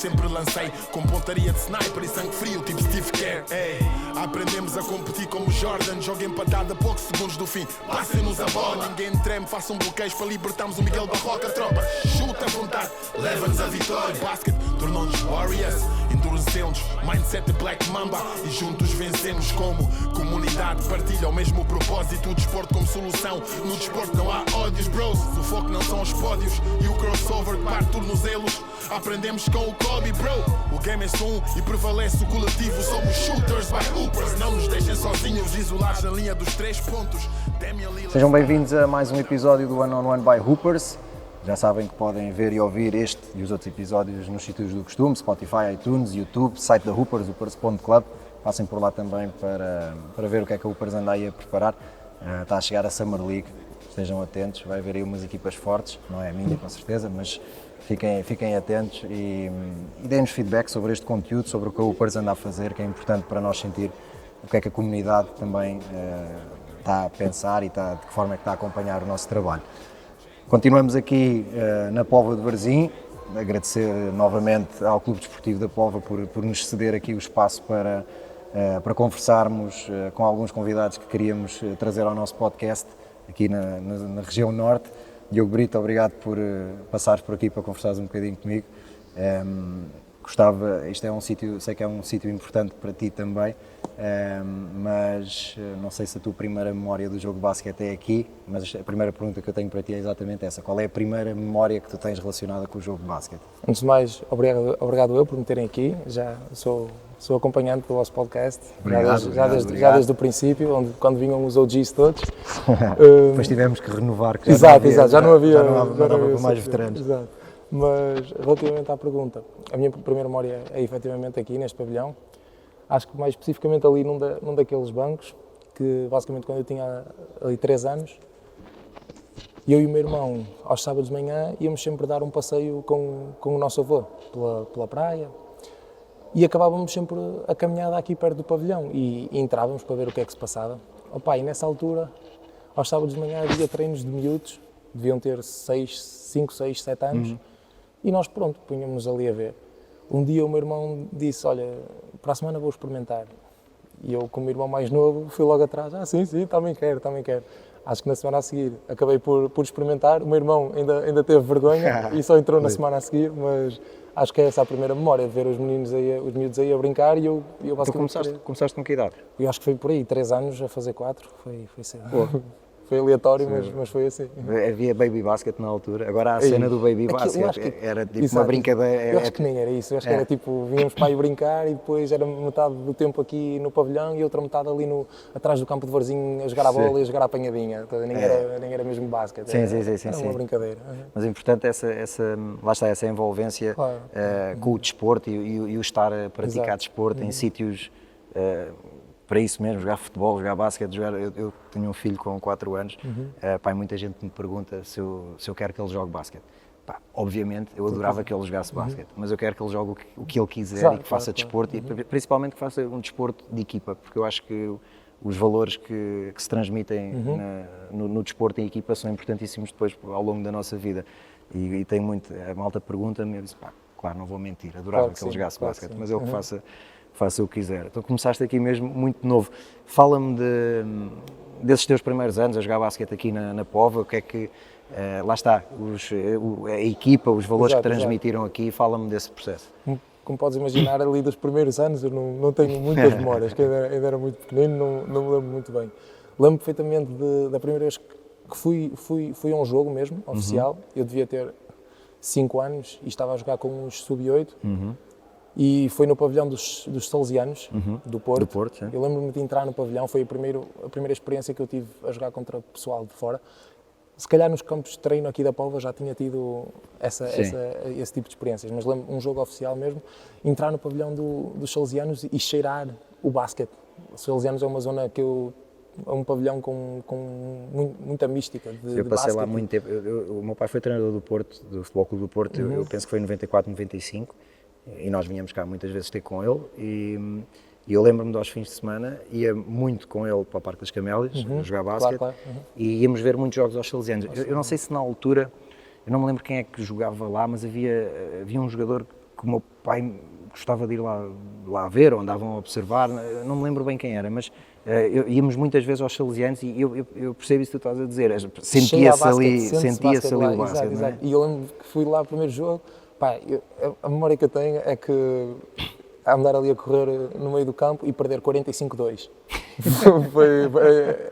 sempre lancei com pontaria de sniper e sangue frio, tipo Steve Kerr. Ei, aprendemos a competir como Jordan, jogo empatado a poucos segundos do fim. Passem-nos a bola, ninguém treme, façam bloqueios para libertarmos o Miguel Barroca. Tropa, chuta à vontade, leva-nos a vitória. Basket tornou-nos Warriors, endureceu-nos, mindset de Black Mamba, e juntos vencemos como comunidade. Partilha o mesmo propósito, o desporto como solução. No desporto não há ódios, bros. O foco não são os pódios e o crossover que parte tornozelos. Aprendemos com o Kobe, bro. O game é só um e prevalece o coletivo. Somos shooters by hoopers. Não nos deixem sozinhos, isolados na linha dos 3 pontos. Sejam bem-vindos a mais um episódio do One on One by Hoopers. Já sabem que podem ver e ouvir este e os outros episódios nos sítios do costume, Spotify, iTunes, YouTube, site da Hoopers, hoopers.club. Passem por lá também para ver o que é que a Hoopers anda aí a preparar. Está a chegar a Summer League, estejam atentos, vai haver aí umas equipas fortes, não é a minha com certeza, mas fiquem atentos e deem-nos feedback sobre este conteúdo, sobre o que a Hoopers anda a fazer, que é importante para nós sentir o que é que a comunidade também está a pensar e de que forma é que está a acompanhar o nosso trabalho. Continuamos aqui na Póvoa de Varzim, agradecer novamente ao Clube Desportivo da Póvoa por nos ceder aqui o espaço para conversarmos com alguns convidados que queríamos trazer ao nosso podcast aqui na região norte. Diogo Brito, obrigado por passares por aqui para conversares um bocadinho comigo. Isto é um sítio, sei que é um sítio importante para ti também, mas não sei se a tua primeira memória do jogo de basquete é aqui, mas a primeira pergunta que eu tenho para ti é exatamente essa. Qual é a primeira memória que tu tens relacionada com o jogo de basquete? Antes de mais, obrigado eu por me terem aqui, já sou acompanhante do vosso podcast, já desde o princípio, quando vinham os OGs todos. Depois tivemos que renovar, que já não havia mais veteranos. Exato. Mas relativamente à pergunta, a minha primeira memória é efetivamente aqui neste pavilhão, acho que mais especificamente ali num daqueles bancos, que basicamente quando eu tinha ali 3 anos, eu e o meu irmão aos sábados de manhã íamos sempre dar um passeio com o nosso avô pela praia e acabávamos sempre a caminhada aqui perto do pavilhão e entrávamos para ver o que é que se passava. Opa, e nessa altura, aos sábados de manhã havia treinos de miúdos, deviam ter 5, 6, 7 anos, e nós, pronto, punhamos ali a ver. Um dia o meu irmão disse, olha, para a semana vou experimentar. E eu, como irmão mais novo, fui logo atrás, sim, também quero. Acho que na semana a seguir acabei por experimentar, o meu irmão ainda teve vergonha e só entrou na semana a seguir, mas acho que é essa a primeira memória, de ver os miúdos aí a brincar e eu basicamente... Começaste com que idade? Eu acho que foi por aí, 3 anos a fazer 4, foi cedo. Foi aleatório, mas foi assim. Havia baby basket na altura, agora há a cena do baby basket, era tipo uma brincadeira. Eu acho que nem era isso, eu acho que era tipo, vínhamos para aí brincar e depois era metade do tempo aqui no pavilhão e outra metade ali atrás do campo de Varzim a jogar a bola e a jogar a apanhadinha, nem era mesmo basquete, era uma brincadeira. Mas é importante essa envolvência com o desporto e o estar a praticar desporto em sítios... para isso mesmo, jogar futebol, jogar basquete, eu tenho um filho com 4 anos, muita gente me pergunta se eu quero que ele jogue basquete. Obviamente, eu adorava que ele jogasse basquete, mas eu quero que ele jogue o que ele quiser e que faça desporto, e principalmente que faça um desporto de equipa, porque eu acho que os valores que se transmitem no desporto em equipa são importantíssimos depois ao longo da nossa vida. E tem muito, a malta pergunta-me, eu disse, claro, não vou mentir, adorava que ele jogasse basquete, mas ele que faça o que quiser. Então começaste aqui mesmo muito novo. Fala-me desses teus primeiros anos a jogar basquete aqui na Póvoa, o que é que, lá está, a equipa, os valores que transmitiram aqui, fala-me desse processo. Como podes imaginar, ali dos primeiros anos eu não tenho muitas memórias, que ainda era muito pequenino, não me lembro muito bem. Lembro perfeitamente da primeira vez que fui a um jogo mesmo, oficial, eu devia ter 5 anos e estava a jogar com uns sub-8, e foi no pavilhão dos Salesianos, do Porto. Sim. Eu lembro-me de entrar no pavilhão, foi a primeira experiência que eu tive a jogar contra pessoal de fora. Se calhar nos campos de treino aqui da Póvoa já tinha tido esse tipo de experiências, mas lembro um jogo oficial mesmo, entrar no pavilhão dos Salesianos e cheirar o basquete. Os Salesianos é uma zona é um pavilhão com muita mística de basquete. Eu passei lá muito tempo, o meu pai foi treinador do Porto, do Futebol Clube do Porto, eu penso que foi em 94, 95, e nós vinhamos cá muitas vezes ter com ele, e eu lembro-me de aos fins de semana, ia muito com ele para o Parque das Camélias, jogar basquete, e íamos ver muitos jogos aos Salesianos. Eu não sei se na altura, eu não me lembro quem é que jogava lá, mas havia um jogador que o meu pai gostava de ir lá ver, ou andavam a observar, não me lembro bem quem era, mas íamos muitas vezes aos Salesianos e eu percebo isso que tu estás a dizer, sentia-se ali o basquete, não é? E eu lembro que fui lá o primeiro jogo, pá, a memória que eu tenho é que andar ali a correr no meio do campo e perder 45-2.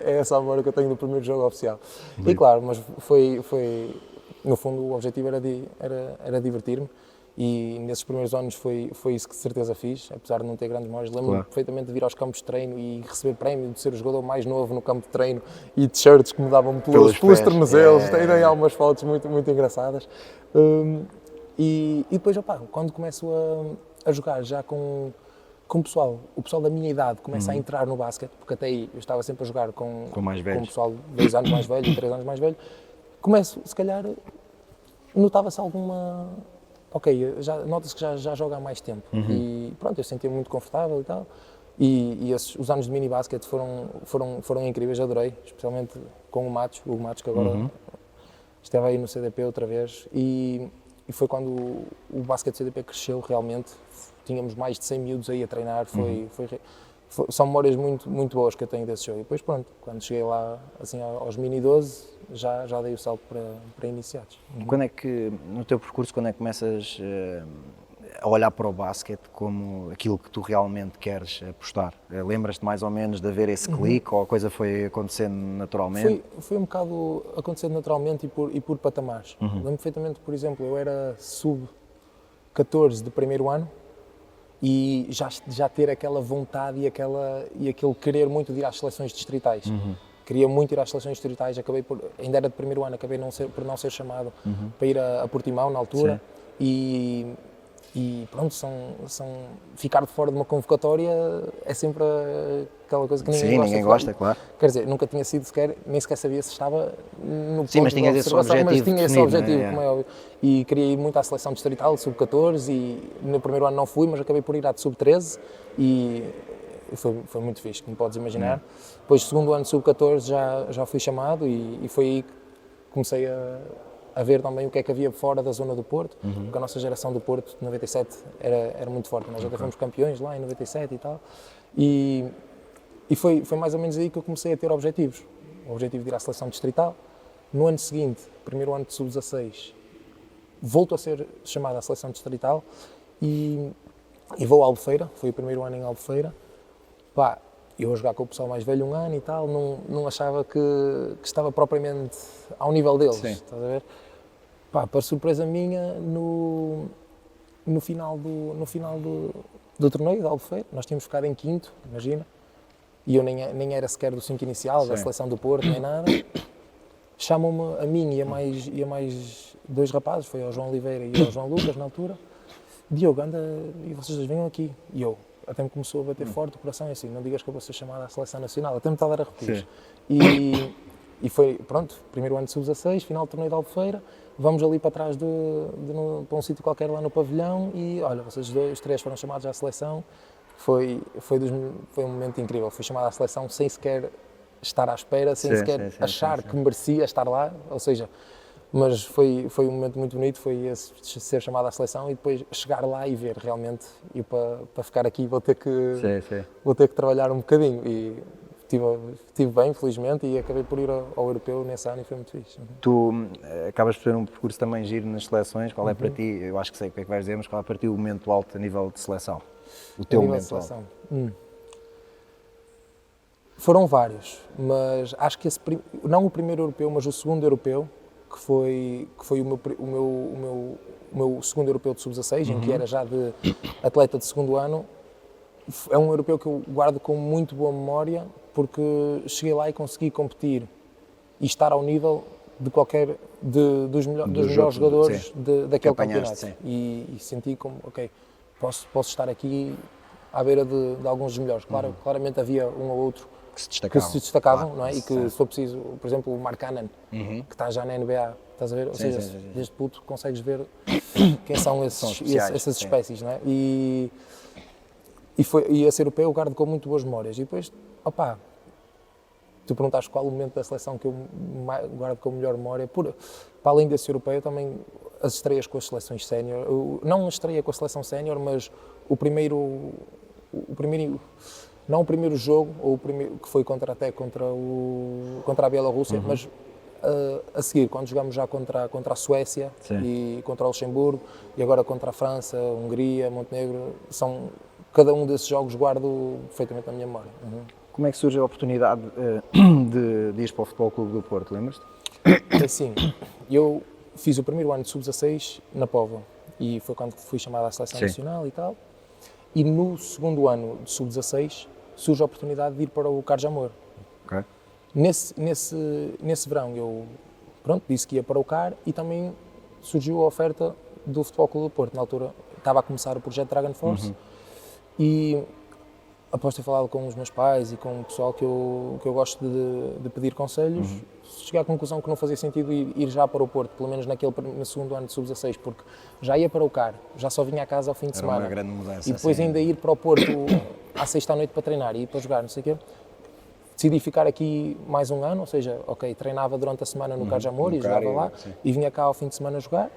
É essa a memória que eu tenho do primeiro jogo oficial. E claro, mas foi no fundo o objetivo era divertir-me. E nesses primeiros anos foi isso que de certeza fiz, apesar de não ter grandes memórias. Lembro-me perfeitamente de vir aos campos de treino e receber prémio de ser o jogador mais novo no campo de treino e t-shirts que me davam pelos tornozelos. Tem algumas fotos muito, muito engraçadas. E depois, quando começo a jogar já com o pessoal da minha idade começa a entrar no basquete, porque até aí eu estava sempre a jogar com o pessoal 2 anos mais velho, 3 anos mais velho, começo, se calhar, notava-se alguma... Ok, nota-se que já joga há mais tempo e pronto, eu sentia-me muito confortável e tal. E os anos de mini-basquete foram incríveis, adorei, especialmente com o Hugo Matos, que agora esteve aí no CDP outra vez. E foi quando o basquete CDP cresceu realmente, tínhamos mais de 100 miúdos aí a treinar, são memórias muito, muito boas que eu tenho desse jogo. E depois pronto, quando cheguei lá assim, aos mini-12, já dei o salto para iniciados. Quando é que, no teu percurso, quando é que começas a olhar para o basquete como aquilo que tu realmente queres apostar? Lembras-te mais ou menos de haver esse clique ou a coisa foi acontecendo naturalmente? Foi um bocado acontecendo naturalmente e por patamares. Lembro perfeitamente, por exemplo, eu era sub-14 de primeiro ano e já ter aquela vontade e aquele querer muito de ir às seleções distritais. Queria muito ir às seleções distritais, ainda era de primeiro ano, acabei por não ser chamado para ir a Portimão na altura. E pronto, ficar de fora de uma convocatória é sempre aquela coisa que ninguém gosta, claro. Quer dizer, nunca tinha sido nem sequer sabia se estava no ponto mas tinha esse objetivo, mas tinha esse objetivo, como é óbvio. E queria ir muito à seleção distrital, sub-14, e no primeiro ano não fui, mas acabei por ir à de sub-13 e foi muito fixe, como podes imaginar. Depois, segundo ano sub-14, já fui chamado e foi aí que comecei a ver também o que é que havia fora da zona do Porto, porque a nossa geração do Porto de 97 era muito forte, nós até fomos campeões lá em 97 e tal, e foi mais ou menos aí que eu comecei a ter objetivos, o objetivo de ir à seleção distrital. No ano seguinte, primeiro ano de sub-16, volto a ser chamado à seleção distrital e vou a Albufeira, foi o primeiro ano em Albufeira. Eu a jogar com o pessoal mais velho um ano e tal, não achava que estava propriamente ao nível deles, estás a ver? Para surpresa minha, no final do torneio da Albufeira, nós tínhamos ficado em quinto, imagina, e eu nem era sequer do 5 inicial, da seleção do Porto, nem nada. Chamam-me a mim e a mais 2 rapazes, foi ao João Oliveira e ao João Lucas na altura. Diogo, anda, e vocês dois venham aqui. E eu, até me começou a bater forte o coração, e assim, não digas que eu vou ser chamado à seleção nacional, até me está a dar arrepios. E foi, pronto, primeiro ano de sub-16, final do torneio de Albufeira, vamos ali para trás para um sítio qualquer lá no pavilhão e, olha, vocês os 3 foram chamados à seleção. Foi um momento incrível, fui chamado à seleção sem sequer estar à espera, sem sequer achar que merecia estar lá, ou seja, mas foi um momento muito bonito, foi esse, ser chamado à seleção e depois chegar lá e ver realmente, e para ficar aqui vou ter que trabalhar um bocadinho e estive bem, felizmente, e acabei por ir ao europeu nesse ano e foi muito fixe. Tu acabas por ter um percurso também giro nas seleções, qual é para ti, eu acho que sei o que é que vais dizer, mas qual é para ti o momento alto a nível de seleção? O teu momento alto? Foram vários, mas acho que não o primeiro europeu, mas o segundo europeu, que foi o meu segundo europeu de sub-16, em que era já de atleta de segundo ano. É um europeu que eu guardo com muito boa memória, porque cheguei lá e consegui competir e estar ao nível de dos melhores jogadores daquele campeonato. E senti como, ok, posso estar aqui à beira de alguns dos melhores. Claramente havia um ou outro que se destacavam, não é? E que, se for preciso, por exemplo, o Mark Cannon, que está já na NBA, estás a ver? Ou seja, desde puto consegues ver quem são essas espécies, não é? E esse europeu eu guardo com muito boas memórias. E depois, tu perguntaste qual o momento da seleção que eu guardo com a melhor memória, para além desse europeu, também as estreias com as seleções sénior, não a estreia com a seleção sénior, mas não o primeiro jogo, ou o primeiro, que foi contra a Bielorrússia, mas a seguir, quando jogamos já contra a Suécia e contra o Luxemburgo, e agora contra a França, a Hungria, Montenegro, cada um desses jogos guardo perfeitamente na minha memória. Como é que surge a oportunidade de ir para o Futebol Clube do Porto, lembras-te? Assim, eu fiz o primeiro ano de sub-16 na Póvoa, e foi quando fui chamado à seleção nacional e tal, e no segundo ano de sub-16 surge a oportunidade de ir para o Carlos Jamor. Okay. Nesse verão eu disse que ia para o CAR e também surgiu a oferta do Futebol Clube do Porto. Na altura estava a começar o projeto Dragon Force e após ter falado com os meus pais e com o pessoal que eu gosto de pedir conselhos, cheguei à conclusão que não fazia sentido ir já para o Porto, pelo menos no segundo ano de sub-16, porque já ia para o CAR, já só vinha a casa ao fim de semana. Uma grande mudança, e depois ainda ir para o Porto à sexta à noite para treinar e ir para jogar, não sei o quê. Decidi ficar aqui mais um ano, ou seja, treinava durante a semana no Carlos Jamor e jogava lá, e vinha cá ao fim de semana jogar.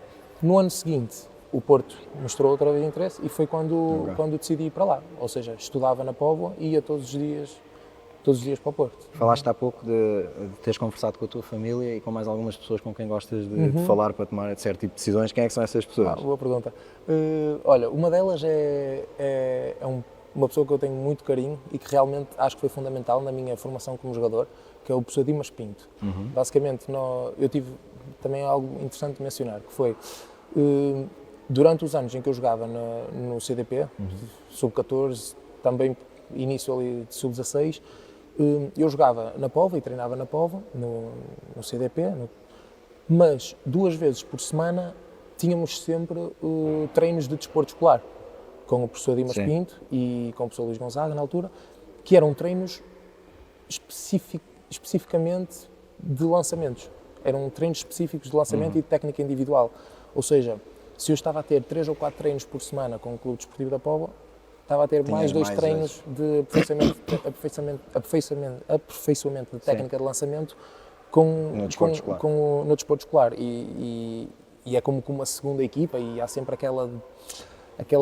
No ano seguinte, o Porto mostrou outra vez interesse e foi quando decidi ir para lá. Ou seja, estudava na Póvoa e ia todos os dias para o Porto. Falaste há pouco de teres conversado com a tua família e com mais algumas pessoas com quem gostas de falar para tomar certo tipo de decisões. Quem é que são essas pessoas? Boa pergunta. Olha, uma delas é uma pessoa que eu tenho muito carinho e que realmente acho que foi fundamental na minha formação como jogador, que é o professor Dimas Pinto. Basicamente, eu tive também algo interessante de mencionar, que foi, durante os anos em que eu jogava no CDP, sub-14, também início ali de sub-16, eu jogava na Póvoa e treinava na Póvoa, no CDP, mas 2 vezes por semana tínhamos sempre treinos de desporto escolar, com o professor Dimas Pinto e com o professor Luís Gonzaga na altura, que eram treinos especificamente de lançamentos. Eram treinos específicos de lançamento e de técnica individual. Ou seja, se eu estava a ter 3 ou 4 treinos por semana com o Clube Desportivo da Póvoa, estava a ter mais 2 treinos de aperfeiçoamento de técnica de lançamento no desporto escolar. E é como com uma segunda equipa e há sempre aquela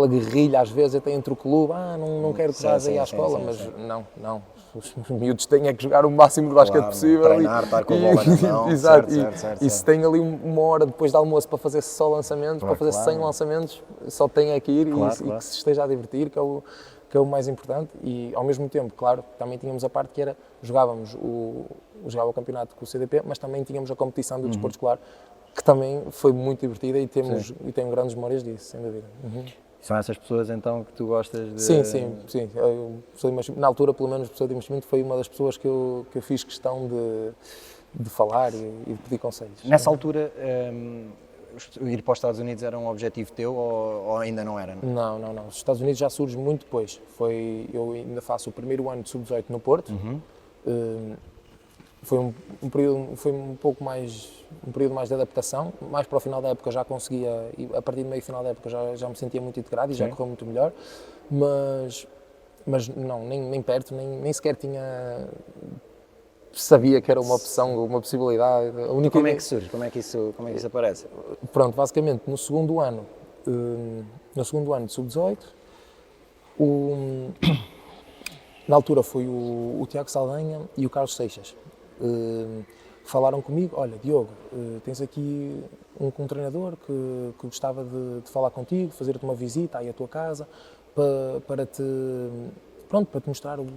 guerrilha às vezes até entre o clube, não quero que vás aí à escola, mas não, os miúdos têm que jogar o máximo de basquete possível. Treinar, estar com a bola na mão. Exato, e se tem ali uma hora depois do almoço para fazer só lançamentos, para fazer 100 lançamentos, só tem que ir e que se esteja a divertir, que é o mais importante. E ao mesmo tempo, claro, também tínhamos a parte que era, jogava o campeonato com o CDP, mas também tínhamos a competição do desporto escolar, que também foi muito divertida e tenho grandes memórias disso, sem dúvida. São essas pessoas então que tu gostas de... Sim. Na altura, pelo menos, o professor Dimas Pinto foi uma das pessoas que eu fiz questão de falar e de pedir conselhos. Nessa altura, ir para os Estados Unidos era um objetivo teu ou ainda não era? Não. Os Estados Unidos já surge muito depois. Eu ainda faço o primeiro ano de sub-18 no Porto. Foi um período mais de adaptação, mais para o final da época já conseguia, e a partir do meio final da época já me sentia muito integrado e já correu muito melhor, mas não, nem perto, nem sequer sabia que era uma opção, uma possibilidade. Como é que surge? Como é que isso aparece? Pronto, basicamente no segundo ano de sub-18, na altura foi o Tiago Saldanha e o Carlos Seixas. Falaram comigo, olha Diogo, tens aqui um treinador que gostava de falar contigo, fazer-te uma visita aí à tua casa para te mostrar o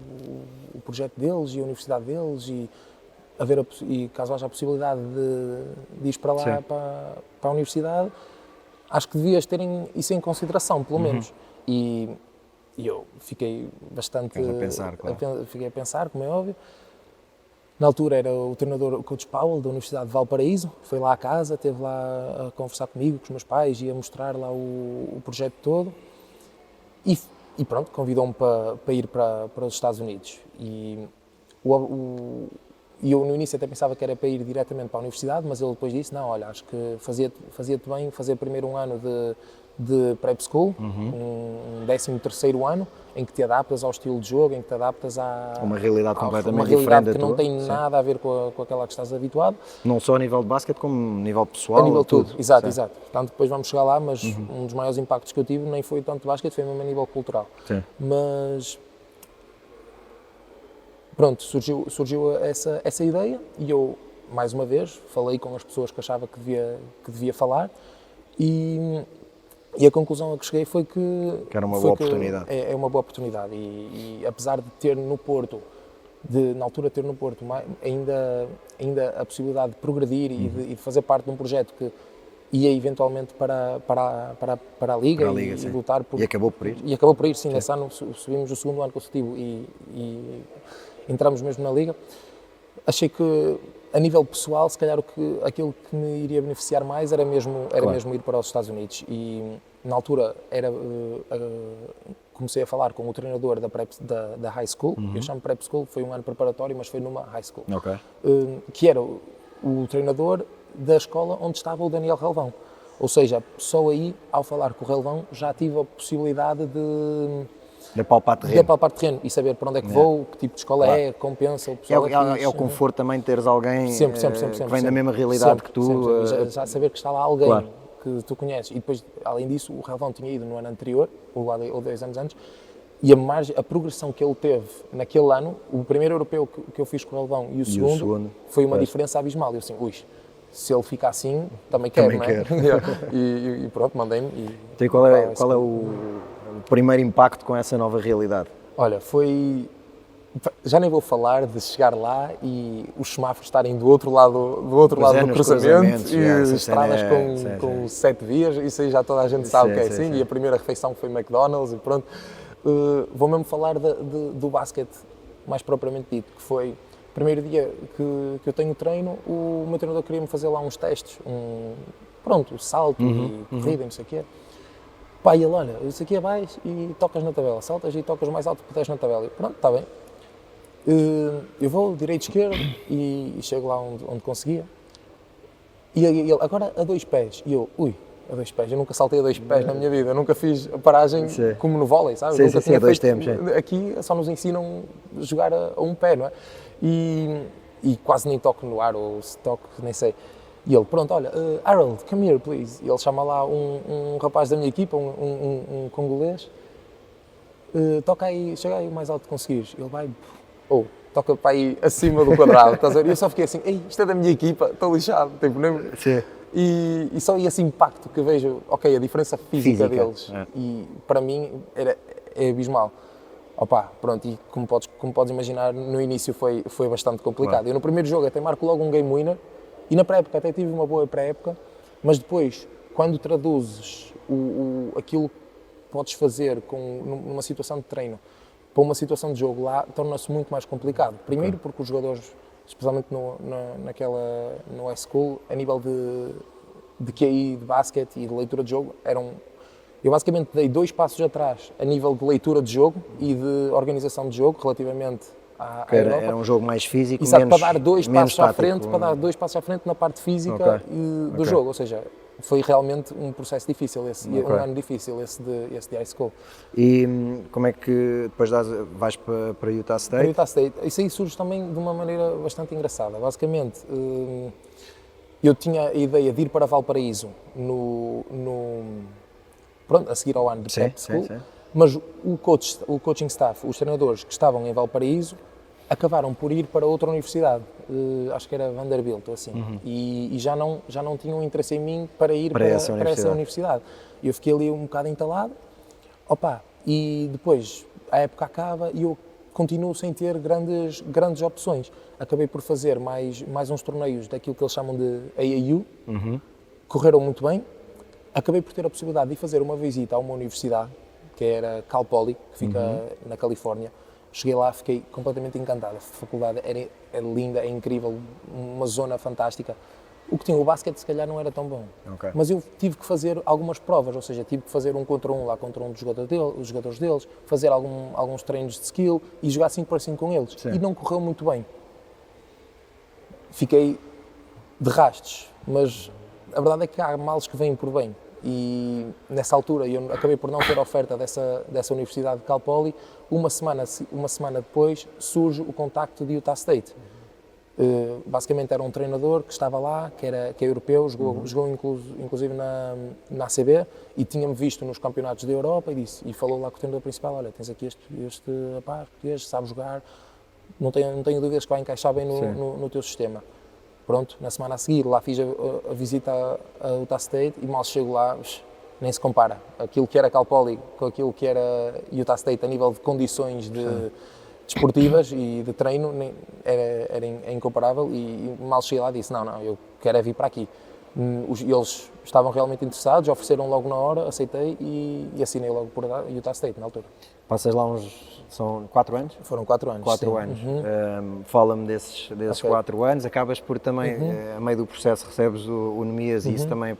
projeto deles e a universidade deles e caso haja a possibilidade de ir para lá, para a universidade, acho que devias ter isso em consideração, pelo menos. E eu fiquei bastante... Fiquei a pensar, como é óbvio. Na altura era o treinador, o coach Powell, da Universidade de Valparaíso, foi lá à casa, esteve lá a conversar comigo, com os meus pais, e a mostrar lá o projeto todo. E pronto, convidou-me para ir para os Estados Unidos. E eu no início até pensava que era para ir diretamente para a universidade, mas ele depois disse, não, olha, acho que fazia-te bem fazer primeiro um ano de prep school, um 13º ano, em que te adaptas ao estilo de jogo, em que te adaptas uma realidade completamente uma realidade diferente que não tem nada a ver com aquela que estás habituado. Não só a nível de basquete, como a nível pessoal. A nível de tudo, exato, Sim. exato. Portanto, depois vamos chegar lá, mas um dos maiores impactos que eu tive nem foi tanto de basquete, foi mesmo a nível cultural. Sim. Mas pronto, surgiu essa ideia e eu, mais uma vez, falei com as pessoas que achava que devia falar e a conclusão a que cheguei foi que era uma boa oportunidade. É uma boa oportunidade e apesar de ter no Porto, na altura ter no Porto ainda a possibilidade de progredir e de fazer parte de um projeto que ia eventualmente para a Liga, e lutar por... E acabou por ir. E acabou por ir, sim. Nesse ano subimos o segundo ano consecutivo e entramos mesmo na Liga. Achei que, a nível pessoal, se calhar aquilo que me iria beneficiar mais era mesmo ir para os Estados Unidos. E na altura comecei a falar com o treinador da high school, eu chamo prep school, foi um ano preparatório, mas foi numa high school, que era o treinador da escola onde estava o Daniel Relvão. Ou seja, só aí, ao falar com o Relvão, já tive a possibilidade de apalpar terreno e saber para onde é que vou, que tipo de escola compensa o pessoal. É o conforto também de teres alguém sempre, que vem da mesma realidade que tu. Já saber que está lá alguém que tu conheces. E depois, além disso, o Relvão tinha ido no ano anterior, ou 2 anos antes, e a progressão que ele teve naquele ano, o primeiro europeu que eu fiz com o Relvão e o segundo foi uma diferença abismal. Eu assim, se ele fica assim, também quero, não é? e pronto, mandei-me. Então, qual é o primeiro impacto com essa nova realidade? Olha, já nem vou falar de chegar lá e os semáforos estarem do outro lado do cruzamento e estradas com 7 vias, isso aí já toda a gente sabe o que é assim, e a primeira refeição foi McDonald's e pronto. Vou mesmo falar do basquete mais propriamente dito, que foi o primeiro dia que eu tenho treino, o meu treinador queria-me fazer lá uns testes, salto e corrida e não sei o quê. Pá, e ele, olha, isso aqui é baixo e tocas na tabela, saltas e tocas o mais alto que puderes na tabela. E pronto, está bem. Eu vou direito, esquerdo e chego lá onde conseguia. E ele, agora a 2 pés. E eu, a 2 pés. Eu nunca saltei a 2 pés na minha vida. Eu nunca fiz a paragem como no vôlei, sabe? Nunca tinha feito. Tempos, aqui só nos ensinam a jogar a 1 pé, não é? E quase nem toco no ar, ou se toco, nem sei. E ele, pronto, olha, Harold, come here, please. E ele chama lá um rapaz da minha equipa, um congolês. Toca aí, chega aí o mais alto que conseguires. Ele vai, toca para aí acima do quadrado, estás a ver? E eu só fiquei assim, isto é da minha equipa, estou lixado. Tipo, e só esse impacto que vejo, a diferença física deles. E para mim é abismal. Pronto, e como podes imaginar, no início foi bastante complicado. Eu no primeiro jogo até marco logo um game winner, e na pré-época até tive uma boa pré-época, mas depois, quando traduzes aquilo que podes fazer numa situação de treino para uma situação de jogo lá, torna-se muito mais complicado. Primeiro porque os jogadores, especialmente no high school, a nível de QI, de basquete e de leitura de jogo, eu basicamente dei 2 passos atrás a nível de leitura de jogo e de organização de jogo relativamente à Europa. Era um jogo mais físico, para dar 2 passos à frente, na parte física do jogo, ou seja, foi realmente um processo difícil, um ano difícil esse de high school. E como é que depois vais para Utah State? Para Utah State, isso aí surge também de uma maneira bastante engraçada. Basicamente, eu tinha a ideia de ir para Valparaíso a seguir ao ano de prep school, mas o coaching staff, os treinadores que estavam em Valparaíso, acabaram por ir para outra universidade, acho que era Vanderbilt ou assim, e já não tinham interesse em mim para ir para essa universidade. Eu fiquei ali um bocado entalado, e depois a época acaba e eu continuo sem ter grandes opções. Acabei por fazer mais uns torneios daquilo que eles chamam de AAU, correram muito bem. Acabei por ter a possibilidade de fazer uma visita a uma universidade, que era Cal Poly, que fica na Califórnia. Cheguei lá, fiquei completamente encantado. A faculdade é linda, é incrível, uma zona fantástica. O que tinha o basquete, se calhar, não era tão bom. Mas eu tive que fazer algumas provas, ou seja, tive que fazer 1 contra 1 lá contra um dos jogadores deles, fazer alguns treinos de skill e jogar 5 para 5 com eles. E não correu muito bem. Fiquei de rastos, mas a verdade é que há males que vêm por bem. E nessa altura eu acabei por não ter oferta dessa Universidade de Cal Poly. Uma semana depois surge o contacto de Utah State. Basicamente era um treinador que estava lá, que é europeu, jogou inclusive na ACB e tinha-me visto nos campeonatos da Europa e falou lá com o treinador principal: olha, tens aqui este rapaz português, sabe jogar, não tenho dúvidas que vai encaixar bem no teu sistema. Pronto, na semana a seguir lá fiz a visita a Utah State e mal chego lá, nem se compara. Aquilo que era Cal Poly com aquilo que era Utah State a nível de condições desportivas e de treino é incomparável, e mal cheguei lá disse, não, eu quero vir para aqui. Eles estavam realmente interessados, ofereceram logo na hora, aceitei e assinei logo por Utah State na altura. Passas lá são 4 anos? Foram 4 anos. 4 anos. Fala-me desses 4 anos, acabas por também, a meio do processo, recebes o Nemias e isso também,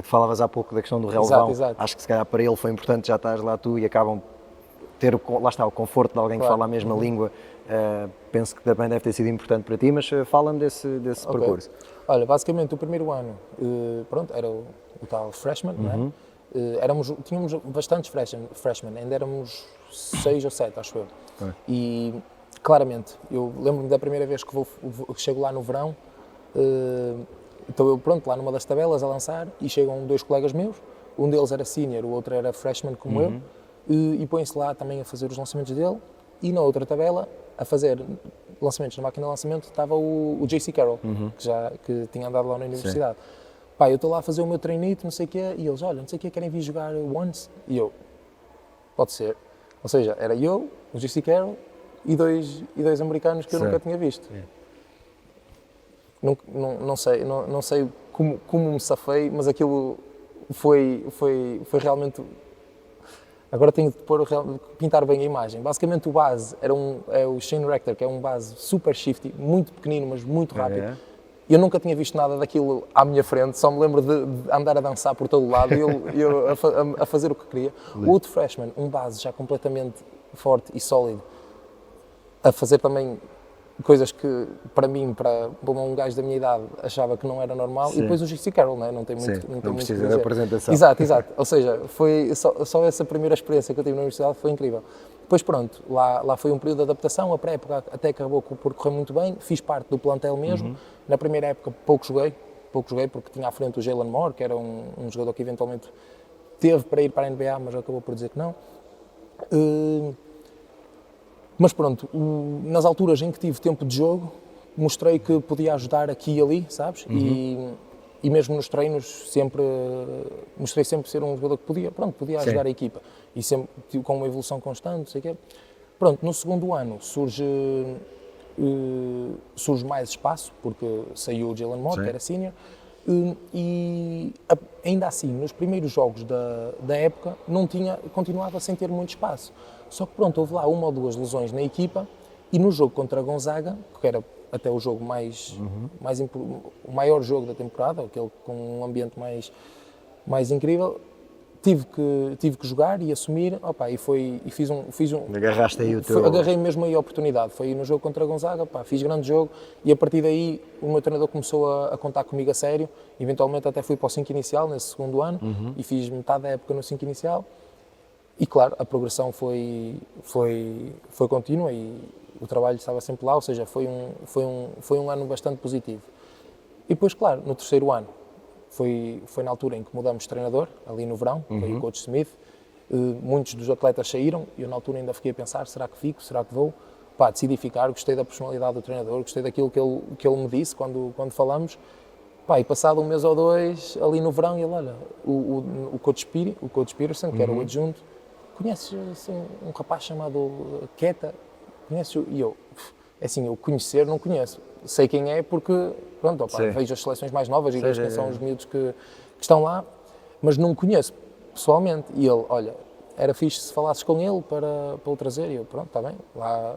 falavas há pouco da questão do relevão, exato. Acho que se calhar para ele foi importante já estás lá tu e acabam ter lá está, o conforto de alguém que fala a mesma língua, penso que também deve ter sido importante para ti, mas fala-me desse percurso. Olha, basicamente o primeiro ano, pronto, era o tal freshman, não é? Tínhamos bastantes freshmen, ainda éramos 6 ou 7, acho eu. E claramente, eu lembro-me da primeira vez que chego lá no verão, estou eu pronto, lá numa das tabelas a lançar e chegam 2 colegas meus, um deles era senior, o outro era freshman como eu, e põe-se lá também a fazer os lançamentos dele, e na outra tabela, a fazer lançamentos na máquina de lançamento, estava o J.C. Carroll, que tinha andado lá na universidade. Pá, eu estou lá a fazer o meu treinito, não sei o quê, e eles, olha, não sei o quê, querem vir jogar once? E eu, pode ser. Ou seja, era eu, o J.C. Carroll e dois americanos que eu nunca tinha visto. Não sei como me safei, mas aquilo foi realmente... Agora tenho de pintar bem a imagem. Basicamente o base é o Shane Rector, que é um base super shifty, muito pequenino, mas muito rápido. Eu nunca tinha visto nada daquilo à minha frente, só me lembro de andar a dançar por todo o lado e eu a fazer o que queria. O outro freshman, um base já completamente forte e sólido, a fazer também coisas que, para mim, para um gajo da minha idade, achava que não era normal. E depois o J.C. Carroll, não tem muito, não precisa de apresentação. Exato. Ou seja, foi só essa primeira experiência que eu tive na universidade foi incrível. Depois pronto, lá foi um período de adaptação, a pré-época até acabou por correr muito bem, fiz parte do plantel mesmo. Na primeira época pouco joguei porque tinha à frente o Jalen Moore, que era um jogador que eventualmente teve para ir para a NBA, mas acabou por dizer que não. Mas pronto, nas alturas em que tive tempo de jogo, mostrei que podia ajudar aqui e ali, sabes? E mesmo nos treinos mostrei sempre ser um jogador que podia ajudar a equipa. E sempre com uma evolução constante, não sei o quê. Pronto, no segundo ano surge mais espaço, porque saiu o Jalen Moore, que era senior, e ainda assim, nos primeiros jogos da época, continuava sem ter muito espaço. Só que pronto, houve lá 1 ou 2 lesões na equipa, e no jogo contra a Gonzaga, que era até o jogo o maior jogo da temporada, aquele com um ambiente mais incrível, tive que jogar e assumir, e fiz um... Agarraste aí Agarrei mesmo aí a oportunidade, foi no jogo contra a Gonzaga, fiz grande jogo, e a partir daí o meu treinador começou a contar comigo a sério, eventualmente até fui para o 5 inicial nesse segundo ano, e fiz metade da época no 5 inicial, e claro, a progressão foi contínua e o trabalho estava sempre lá, ou seja, foi um ano bastante positivo. E depois, claro, no terceiro ano, foi na altura em que mudamos de treinador, ali no verão, foi o Coach Smith. Muitos dos atletas saíram e eu na altura ainda fiquei a pensar, será que fico, será que vou? Decidi ficar, gostei da personalidade do treinador, gostei daquilo que ele me disse quando falamos. E passado 1 mês ou 2, ali no verão, ele, olha, o Coach Peterson, que era o adjunto, conheces assim, um rapaz chamado Queta? Conheces? E eu, assim, eu conhecer não conheço. Sei quem é porque, pronto, vejo as seleções mais novas e vejo quem são os miúdos que estão lá, mas não conheço pessoalmente. E ele, olha, era fixe se falasses com ele para o trazer. E eu, pronto, está bem. Lá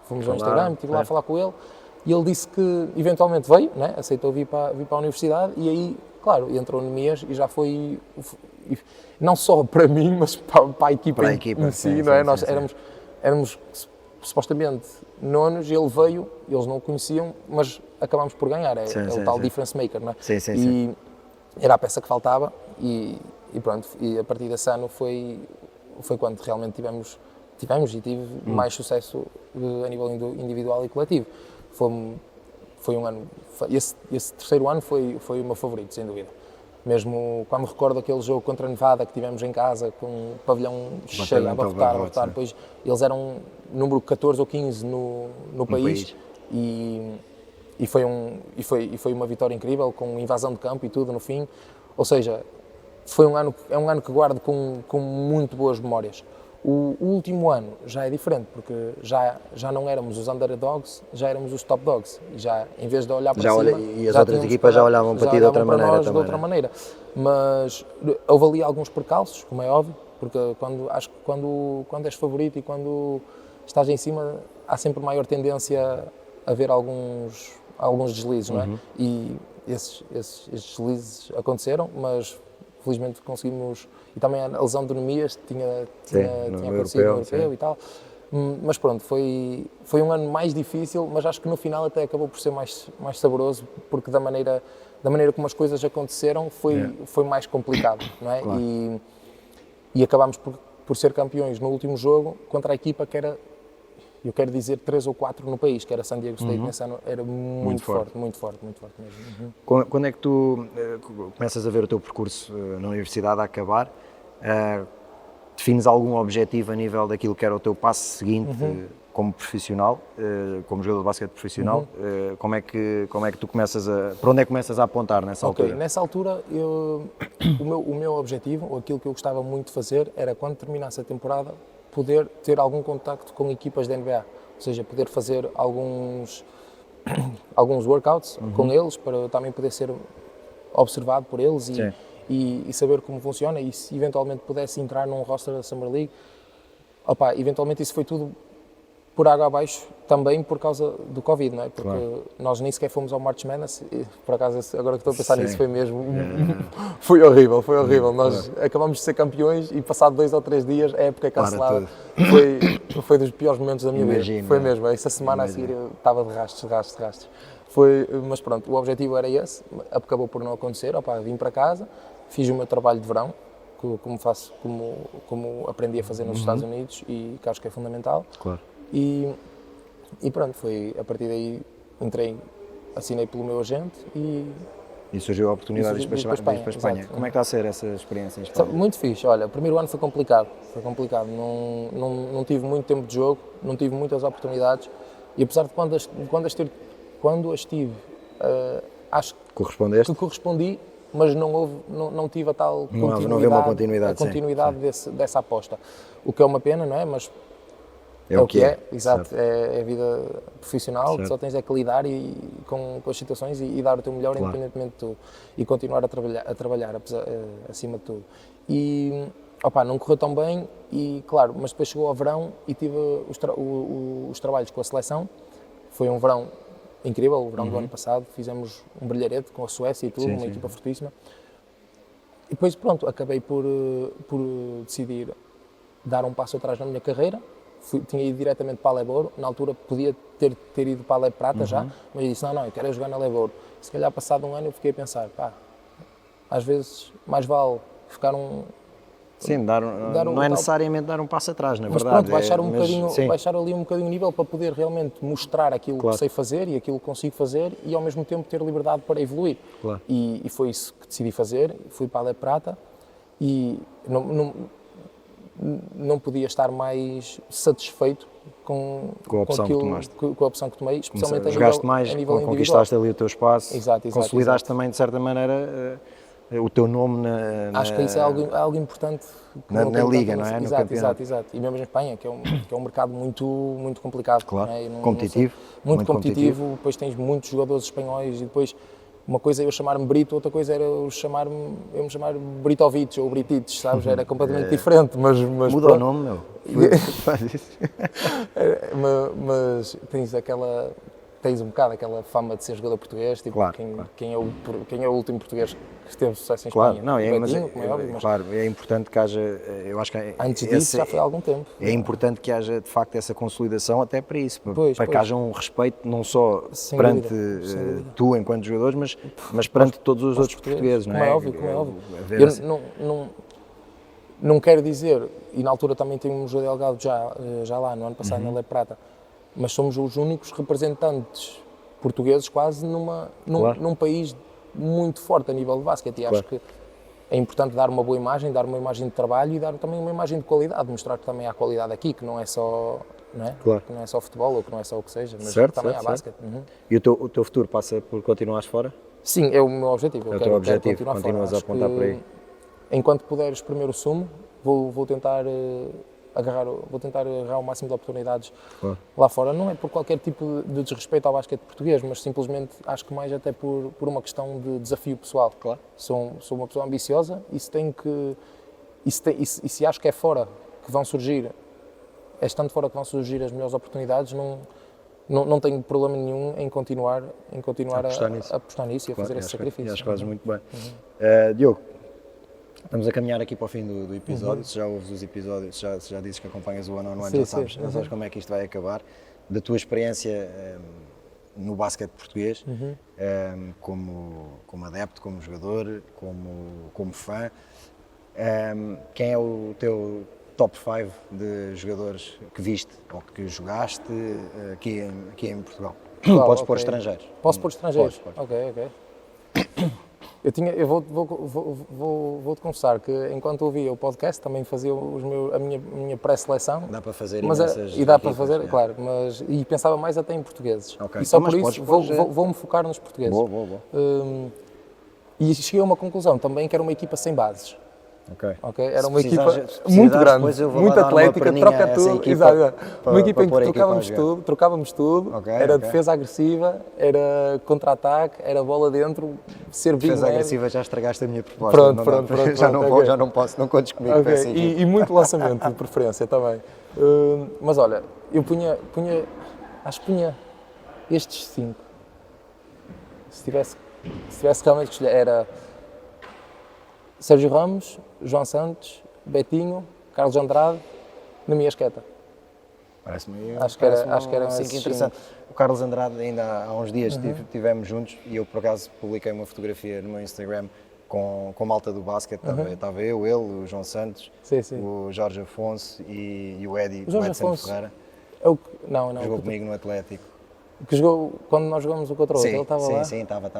fomos ao Instagram, estive lá a falar com ele. E ele disse que eventualmente veio, né? Aceitou vir para a universidade. E aí, claro, entrou no Nemias e já foi, não só para mim, mas para a equipa em si, não é? Nós éramos supostamente nonos, ele veio, eles não o conheciam, mas acabámos por ganhar, o tal difference maker, não é? E era a peça que faltava e e pronto, e a partir desse ano foi quando realmente tive mais sucesso a nível individual e coletivo. Foi um ano, esse terceiro ano foi o meu favorito, sem dúvida. Mesmo quando recordo aquele jogo contra a Nevada que tivemos em casa, com o pavilhão cheio, a abarrotar, depois eles eram número 14 ou 15 no país. E foi uma vitória incrível, com invasão de campo e tudo no fim. Ou seja, é um ano que guardo com muito boas memórias. O último ano já é diferente, porque já não éramos os underdogs, já éramos os top dogs. E já, em vez de olhar para cima... E as outras equipas já olhavam para ti de outra maneira também. De outra maneira. Mas houve ali alguns percalços, como é óbvio, porque acho que quando és favorito e quando estás em cima, há sempre maior tendência a haver alguns deslizes, não é? E esses deslizes aconteceram, mas felizmente conseguimos, e também a lesão de Nemias tinha acontecido no europeu e tal, mas pronto, foi um ano mais difícil, mas acho que no final até acabou por ser mais saboroso, porque da maneira como as coisas aconteceram foi mais complicado, não é? Claro. E acabámos por ser campeões no último jogo contra a equipa que era, eu quero dizer, 3 ou 4 no país, que era San Diego State, nesse ano era muito forte mesmo. Quando é que tu começas a ver o teu percurso na universidade a acabar? Defines algum objetivo a nível daquilo que era o teu passo seguinte como profissional, como jogador de basquete profissional? Como é que tu começas para onde é que começas a apontar nessa altura? Nessa altura, o meu objetivo, ou aquilo que eu gostava muito de fazer, era quando terminasse a temporada, poder ter algum contacto com equipas da NBA, ou seja, poder fazer alguns workouts com eles, para eu também poder ser observado por eles e saber como funciona, e se eventualmente pudesse entrar num roster da Summer League. Eventualmente isso foi tudo por água abaixo, também por causa do Covid, não é? Porque nós nem sequer fomos ao March Madness, por acaso, agora que estou a pensar nisso, foi mesmo... foi horrível. Nós acabamos de ser campeões e passado 2 ou 3 dias a época é cancelada. Foi dos piores momentos da minha vida. Foi mesmo, essa semana a seguir eu estava de rastros. Mas pronto, o objetivo era esse, acabou por não acontecer. Vim para casa, fiz o meu trabalho de verão, como aprendi a fazer nos Estados Unidos, e que acho que é fundamental. Claro. E pronto, foi a partir daí, assinei pelo meu agente e surgiu a oportunidade de ir para a Espanha. Exato. Como é que está a ser essa experiência em Espanha? Muito fixe. Olha, o primeiro ano foi complicado. Não tive muito tempo de jogo, não tive muitas oportunidades, e apesar de quando as tive, acho que correspondi, mas não tive a tal continuidade, não havia uma continuidade, dessa aposta. O que é uma pena, não é? Mas é o que é, exato, é a vida profissional, só tens que lidar com as situações e dar o teu melhor, independentemente de tudo, e continuar a trabalhar acima de tudo. E não correu tão bem, e claro, mas depois chegou ao verão e tive os trabalhos com a seleção. Foi um verão incrível, o verão do ano passado, fizemos um brilharete com a Suécia e tudo, uma equipa fortíssima. E depois pronto, acabei por decidir dar um passo atrás na minha carreira. Tinha ido diretamente para a Leboro, na altura podia ter ido para a Leb Prata já, mas eu disse, não, eu quero jogar na Leboro. Se calhar passado um ano eu fiquei a pensar, às vezes mais vale ficar Sim, não é necessariamente dar um passo atrás, na mas verdade. Pronto, baixar ali um bocadinho o nível para poder realmente mostrar aquilo que sei fazer e aquilo que consigo fazer, e ao mesmo tempo ter liberdade para evoluir. Claro. E foi isso que decidi fazer, fui para a Leb Prata e não podia estar mais satisfeito com a opção que tomaste. Com a opção que tomei, especialmente jogaste a nível individual. Conquistaste ali o teu espaço, Exato, consolidaste também, de certa maneira, o teu nome Acho que isso é algo importante na liga, não é? Exato. E mesmo em Espanha, que é um mercado muito complicado. Claro, não é? competitivo. Muito competitivo, depois tens muitos jogadores espanhóis e depois uma coisa é eu chamar-me Brito, outra coisa era eu me chamar Britovic ou Britites, sabes? Era completamente diferente, mas muda o nome, meu. mas tens tens um bocado aquela fama de ser jogador português, tipo, Claro, quem é o último português que teve sucesso em Claro, Espanha? não, O mas Betinho, como é óbvio, mas claro, é importante que haja, eu acho que antes disso já foi há algum tempo. é importante que haja de facto essa consolidação até para isso, para Pois. que haja um respeito não só Sem perante dúvida, sem dúvida. tu enquanto jogador, mas perante todos os outros portugueses, não Como é? é óbvio, como é óbvio. Haver Eu essa- não quero dizer, e na altura também tínhamos o Delgado já lá, no ano passado, na Lei Prata, mas somos os únicos representantes portugueses quase Claro. num país muito forte a nível de basquete, e acho que é importante dar uma boa imagem, dar uma imagem de trabalho e dar também uma imagem de qualidade, mostrar que também há qualidade aqui, que não é só, não é? Claro. Que não é só futebol ou que não é só o que seja, mas Certo, também certo, há basquete. Uhum. E o teu futuro passa por continuares fora? Sim, é o meu objetivo. É o Eu teu quero objetivo, continuar fora. continuas a Acho apontar que, por aí. Enquanto puder exprimir o sumo, vou tentar agarrar o máximo de oportunidades Claro. lá fora. Não é por qualquer tipo de desrespeito ao basquete português, mas simplesmente acho que mais até por uma questão de desafio pessoal. Claro. Sou uma pessoa ambiciosa e se acho que é fora que vão surgir, é estando fora que vão surgir as melhores oportunidades, não tenho problema nenhum em continuar a apostar nisso e a Claro, fazer e esse acho que- sacrifício. e acho que fazes muito bem. Diogo, estamos a caminhar aqui para o fim do episódio. Se já ouves os episódios, se já dizes que acompanhas o One on One, Sim, já sabes como é que isto vai acabar. Da tua experiência no basquete português, como adepto, como jogador, como fã, quem é o teu top 5 de jogadores que viste ou que jogaste aqui em Portugal? Claro, Podes pôr ok. estrangeiros. Posso pôr estrangeiros? Podes. Ok. Eu vou-te confessar que enquanto ouvia o podcast também fazia a minha pré-seleção. Dá para fazer Mas imensas e dá para equipas, fazer, é. claro, e pensava mais até em portugueses. Ok. E só Mas por podes isso pôr, vou-me focar nos portugueses. Boa. E cheguei a uma conclusão também que era uma equipa sem bases. Ok. Era Se uma equipa precisares, muito grande, depois eu vou muito lá dar uma atlética, perninha troca a essa tudo. equipa Exato. para- Uma equipa para em pôr a que equipa a jogar. trocávamos tudo, Ok, era ok. defesa agressiva, era contra-ataque, era bola dentro, ser big Defesa man. agressiva, já estragaste a minha proposta. Pronto, Não pronto, dá- pronto, já, não pronto, vou, ok. já não posso, não contes comigo Ok, para essa equipa. e muito lançamento de preferência também. Mas olha, eu acho que punha estes 5. Se tivesse realmente que escolher, era Sérgio Ramos, João Santos, Betinho, Carlos Andrade, na minha esqueta. Parece-me Acho que era assim, esses interessante. O Carlos Andrade, ainda há uns dias estivemos juntos e eu, por acaso, publiquei uma fotografia no meu Instagram com a malta do basquete. Estava eu, ele, o João Santos, Sim, sim. o Jorge Afonso e o Eddie, O Jorge Edson Afonso Ferreira. É o que, não, Jogou comigo no Atlético. que jogou quando nós jogamos o contra o outro, ele estava lá. Sim, estava.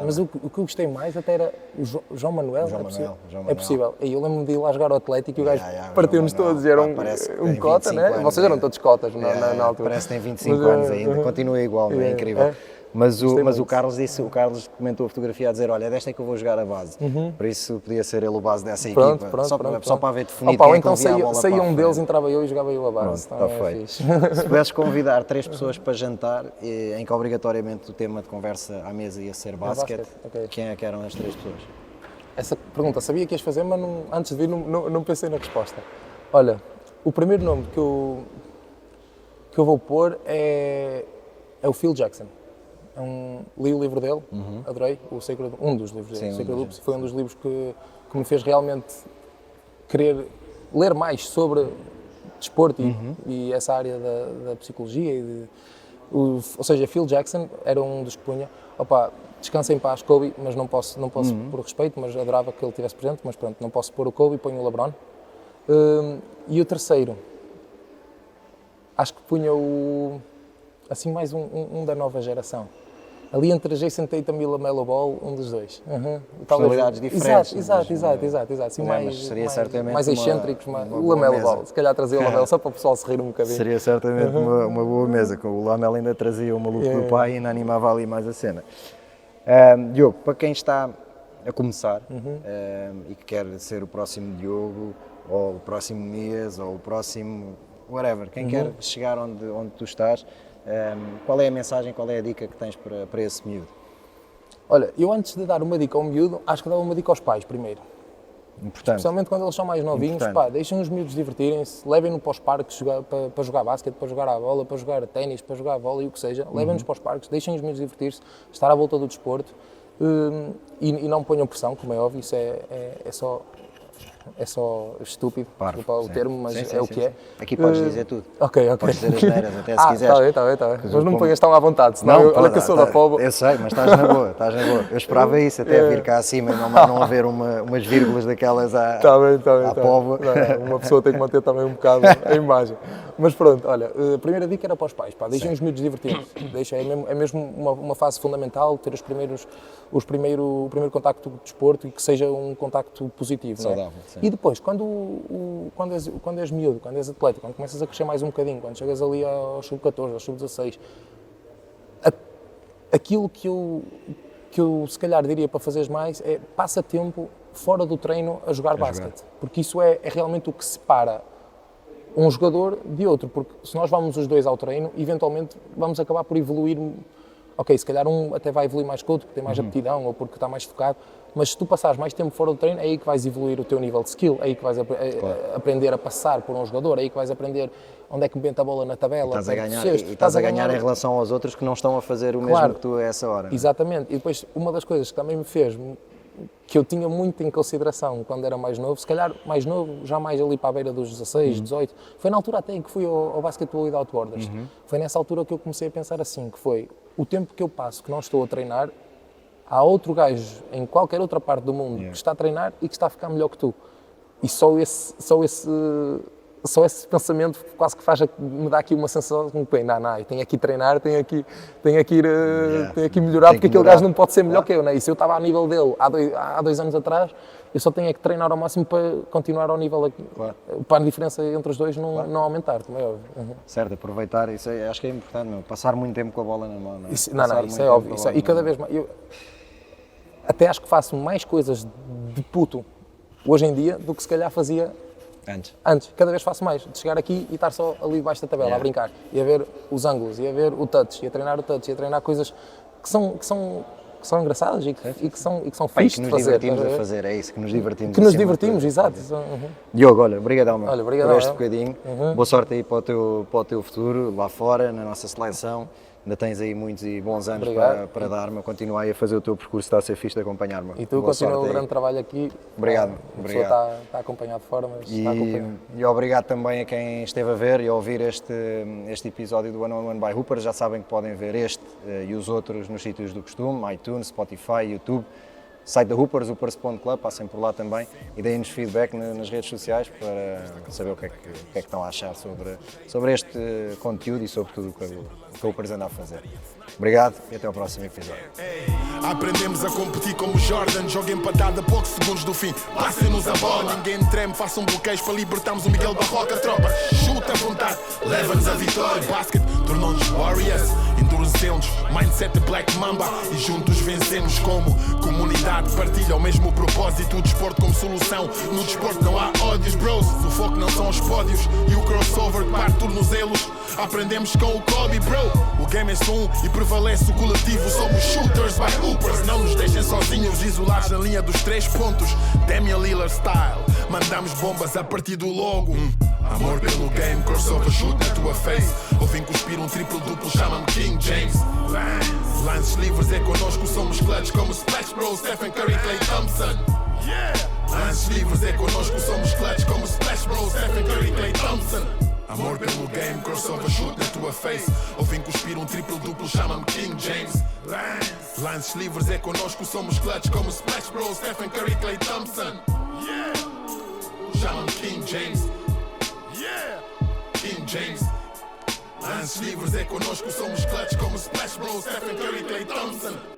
Mas o que eu gostei mais até era o João Manuel. João é possível? Manuel. É possível. E eu lembro-me de ir lá jogar ao Atlético e o gajo o partiu-nos João todos. Manuel, Era parece que um tem cota, 25 né? anos, Vocês eram todos cotas na altura. Parece que tem 25 Mas, anos ainda, continua igual, é incrível. Mas Gostei o muito. Carlos comentou a fotografia a dizer, olha, desta é que eu vou jogar a base. Por isso podia ser ele o base dessa equipa. Só para haver definido Opa, quem é que então levia a bola saía para a um deles, frente. entrava eu e jogava eu a base. Pronto, está feito. Se pudesses convidar 3 pessoas para jantar, em que obrigatoriamente o tema de conversa à mesa ia ser basquete, basquete, ok. quem é que eram as 3 pessoas? Essa pergunta sabia que ias fazer, mas antes de vir não pensei na resposta. Olha, o primeiro nome que eu vou pôr é o Phil Jackson. Li o livro dele, adorei, um dos livros dele, Sim, o Sacred um dos, Hoops, foi um dos livros que me fez realmente querer ler mais sobre desporto e essa área da psicologia. Ou seja, Phil Jackson era um dos que punha, descansa em paz Kobe, mas não posso por respeito, mas adorava que ele estivesse presente, mas pronto, não posso pôr o Kobe, ponho o LeBron. E o terceiro, acho que punha assim mais um da nova geração. Ali entre Jason Tatum e LaMelo Ball, um dos dois. Personalidades diferentes. Exato. Assim, seria certamente mais excêntricos. uma O boa LaMelo mesa. Ball, se calhar trazia o LaMelo só para o pessoal se rir um bocadinho. Seria certamente uma boa mesa, com o Lamelo ainda trazia o maluco do pai e ainda animava ali mais a cena. Diogo, para quem está a começar e que quer ser o próximo Diogo, ou o próximo Mias, ou o próximo whatever, quem quer chegar onde tu estás, qual é a mensagem, qual é a dica que tens para esse miúdo? Olha, eu antes de dar uma dica ao miúdo, acho que dava uma dica aos pais primeiro. Importante. Especialmente quando eles são mais novinhos, pá, deixem os miúdos divertirem-se, levem-no para os parques para jogar basquete, para jogar à bola, para jogar ténis, para jogar vôlei, o que seja, levem-nos para os parques, deixem os miúdos divertir-se, estar à volta do desporto e não ponham pressão, como é óbvio, isso é só estúpido, desculpa o termo, mas sim, é o que é. Aqui podes dizer tudo. Ok. Podes dizer as neiras até se quiseres. Está bem. Mas não me ponhas tão à vontade, senão olha que eu sou da povo. Eu sei, mas estás na boa. Eu esperava isso, até vir cá acima e não haver umas vírgulas daquelas à povo. Uma pessoa tem que manter também um bocado a imagem. Mas pronto, olha, a primeira dica era para os pais, pá, deixem os miúdos divertirem-se. É mesmo uma fase fundamental, ter o primeiro contacto com o desporto e que seja um contacto positivo. Saudável, não é? E depois, quando és miúdo, quando és atleta, quando começas a crescer mais um bocadinho, quando chegas ali aos sub-14, aos sub-16, aquilo que eu se calhar diria para fazeres mais é passa tempo fora do treino a jogar basquete, porque isso é realmente o que separa um jogador de outro, porque se nós vamos os dois ao treino, eventualmente vamos acabar por evoluir. Ok, se calhar um até vai evoluir mais que o outro, porque tem mais aptidão ou porque está mais focado, mas se tu passares mais tempo fora do treino, é aí que vais evoluir o teu nível de skill, é aí que vais aprender a passar por um jogador, é aí que vais aprender onde é que movimenta a bola na tabela. Estás a ganhar em relação aos outros que não estão a fazer o mesmo que tu a essa hora. Exatamente, e depois uma das coisas que também me fez, que eu tinha muito em consideração quando era mais novo, se calhar mais novo, já mais ali para a beira dos 16, 18, foi na altura até em que fui ao Basketball Without Borders. Foi nessa altura que eu comecei a pensar assim, que foi o tempo que eu passo que não estou a treinar, há outro gajo em qualquer outra parte do mundo que está a treinar e que está a ficar melhor que tu. E só esse pensamento quase que me dá aqui uma sensação de que, não, eu tenho aqui treinar, tenho aqui melhorar, porque aquele gajo não pode ser melhor que eu, né? E se eu estava ao nível dele há 2 anos atrás, eu só tenho que treinar ao máximo para continuar ao nível aqui, para a diferença entre os dois não aumentar, como é óbvio. Certo, aproveitar, isso acho que é importante, passar muito tempo com a bola na mão. Isso é óbvio, e cada vez mais, eu até acho que faço mais coisas de puto hoje em dia do que se calhar fazia antes. Cada vez faço mais, de chegar aqui e estar só ali debaixo da tabela a brincar, e a ver os ângulos, e a ver o touch, e a treinar o touch, e a treinar coisas que são engraçadas e que são fixes de fazer. Que nos divertimos a fazer, é isso, que nos divertimos. Que nos divertimos, exato. Diogo, olha, obrigadão, meu, por este bocadinho. Boa sorte aí para o teu futuro, lá fora, na nossa seleção. Ainda tens aí muitos e bons anos para dar-me, continuar a fazer o teu percurso, está a ser fixe de acompanhar-me. E tu continua o grande trabalho aqui. Obrigado. A pessoa está acompanhado de fora, mas está acompanhado. E obrigado também a quem esteve a ver e a ouvir este episódio do One on One by Hoopers. Já sabem que podem ver este e os outros nos sítios do costume, iTunes, Spotify, YouTube. Site da Hoopers, hoopers.club, passem por lá também e deem-nos feedback nas redes sociais para saber o que é que estão a achar sobre este conteúdo e sobre tudo o que a Hoopers anda a fazer. Obrigado e até ao próximo episódio. Aprendemos a competir como Jordan, joga empatada a poucos segundos do fim. Passem-nos a bola, ninguém treme, façam bloqueios para libertarmos o Miguel Barroca. Tropa, chuta à vontade, leva-nos a vitória. Basket tornou-nos Warriors, endurecemos, mindset de Black Mamba e juntos vencemos como comunidade. Partilha o mesmo propósito, o desporto como solução. No desporto não há ódios, bros. O foco não são os pódios e o crossover que parte tornozelos. Aprendemos com o Kobe, bro. O game é só e prevalece o coletivo. Somos shooters by hoopers. Não nos deixem sozinhos, isolados na linha dos 3 pontos. Damian Lillard style. Mandamos bombas a partir do logo. Amor pelo game, crossover shoot na tua face. Ouvem cuspir um triplo-duplo, chama-me King James. Lances livres é connosco, somos clutch como Splash Bros, Stephen Curry, Klay Thompson. Lances livres é connosco, somos clutch como Splash Bros, Stephen Curry, Klay Thompson. Amor pelo game, crossover shoot na tua face. Ouvem cuspir um triplo-duplo, chama-me King James. Lances livres é connosco, somos clutch como Splash Bros, Stephen Curry, Klay Thompson. Chama-me King James. King James. Lances livres é connosco, somos clutch como Splash Bros, Stephen Curry, Klay Thompson.